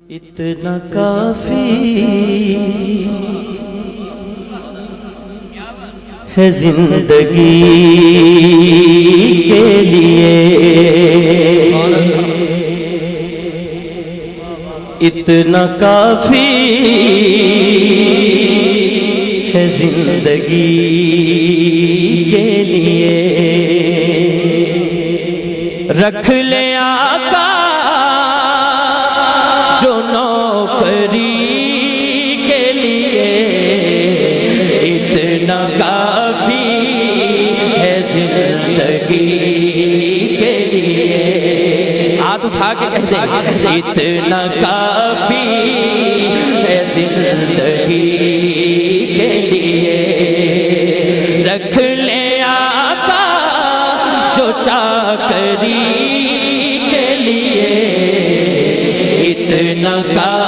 اتنا کافی ہے زندگی کے لیے، اتنا کافی ہے زندگی کے لیے، رکھ لے آقا جو نوکری کے لیے، اتنا کافی ہے زندگی کے لیے۔ ہاتھ اٹھا کے کہہ دیں، اتنا کافی ہے زندگی کے لیے، رکھ لے آقا جو چاکری کے لیے، اتنا کافی